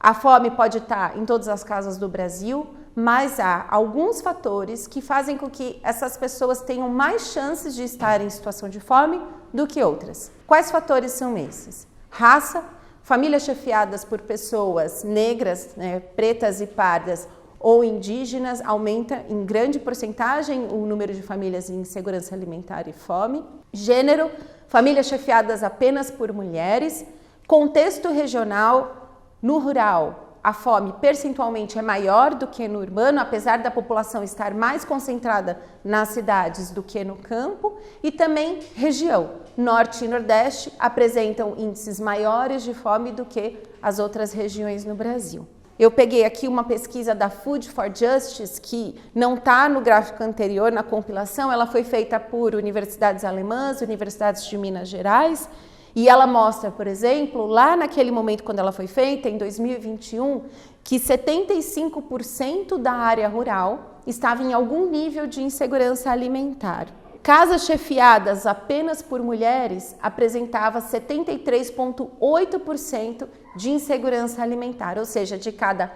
A fome pode estar em todas as casas do Brasil, mas há alguns fatores que fazem com que essas pessoas tenham mais chances de estar em situação de fome do que outras. Quais fatores são esses? Raça, famílias chefiadas por pessoas negras, pretas e pardas ou indígenas, aumenta em grande porcentagem o número de famílias em insegurança alimentar e fome. Gênero, famílias chefiadas apenas por mulheres. Contexto regional, no rural, a fome percentualmente é maior do que no urbano, apesar da população estar mais concentrada nas cidades do que no campo. E também região, norte e nordeste apresentam índices maiores de fome do que as outras regiões no Brasil. Eu peguei aqui uma pesquisa da Food for Justice, que não está no gráfico anterior, na compilação. Ela foi feita por universidades alemãs, universidades de Minas Gerais, e ela mostra, por exemplo, lá naquele momento quando ela foi feita, em 2021, que 75% da área rural estava em algum nível de insegurança alimentar. Casas chefiadas apenas por mulheres apresentava 73,8% de insegurança alimentar, ou seja, de cada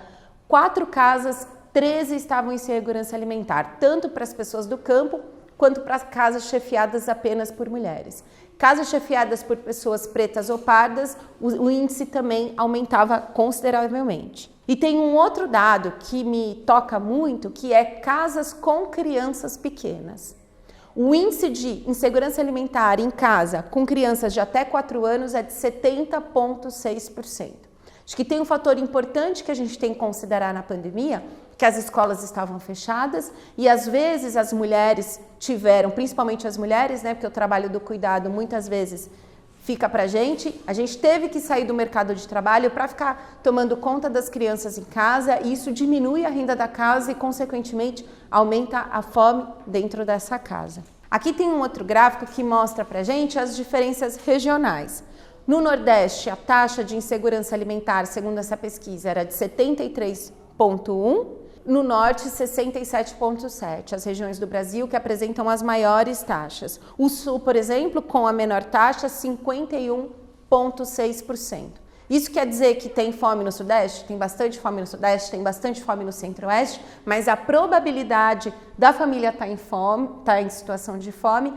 4 casas, 13 estavam em insegurança alimentar, tanto para as pessoas do campo quanto para as casas chefiadas apenas por mulheres. Casas chefiadas por pessoas pretas ou pardas, o índice também aumentava consideravelmente. E tem um outro dado que me toca muito, que é casas com crianças pequenas. O índice de insegurança alimentar em casa com crianças de até 4 anos é de 70,6%. Acho que tem um fator importante que a gente tem que considerar na pandemia, que as escolas estavam fechadas e às vezes as mulheres tiveram, principalmente as mulheres, porque o trabalho do cuidado muitas vezes fica pra gente, a gente teve que sair do mercado de trabalho para ficar tomando conta das crianças em casa e isso diminui a renda da casa e consequentemente aumenta a fome dentro dessa casa. Aqui tem um outro gráfico que mostra pra gente as diferenças regionais. No Nordeste, a taxa de insegurança alimentar, segundo essa pesquisa, era de 73,1%, no Norte, 67,7%, as regiões do Brasil que apresentam as maiores taxas. O Sul, por exemplo, com a menor taxa, 51,6%. Isso quer dizer que tem fome no Sudeste? Tem bastante fome no Sudeste, tem bastante fome no Centro-Oeste, mas a probabilidade da família estar em situação de fome,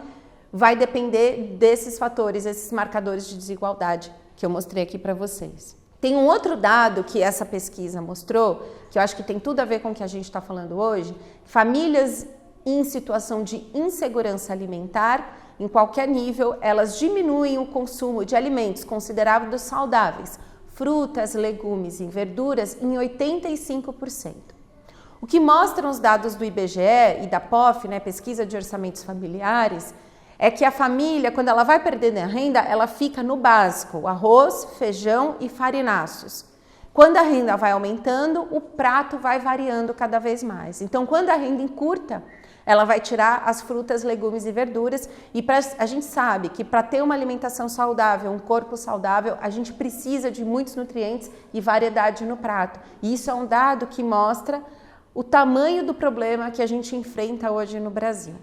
vai depender desses fatores, esses marcadores de desigualdade que eu mostrei aqui para vocês. Tem um outro dado que essa pesquisa mostrou, que eu acho que tem tudo a ver com o que a gente está falando hoje. Famílias em situação de insegurança alimentar, em qualquer nível, elas diminuem o consumo de alimentos considerados saudáveis, frutas, legumes e verduras, em 85%. O que mostram os dados do IBGE e da POF, Pesquisa de Orçamentos Familiares, é que a família, quando ela vai perdendo a renda, ela fica no básico, arroz, feijão e farináceos. Quando a renda vai aumentando, o prato vai variando cada vez mais. Então, quando a renda encurta, ela vai tirar as frutas, legumes e verduras. E a gente sabe que para ter uma alimentação saudável, um corpo saudável, a gente precisa de muitos nutrientes e variedade no prato. E isso é um dado que mostra o tamanho do problema que a gente enfrenta hoje no Brasil.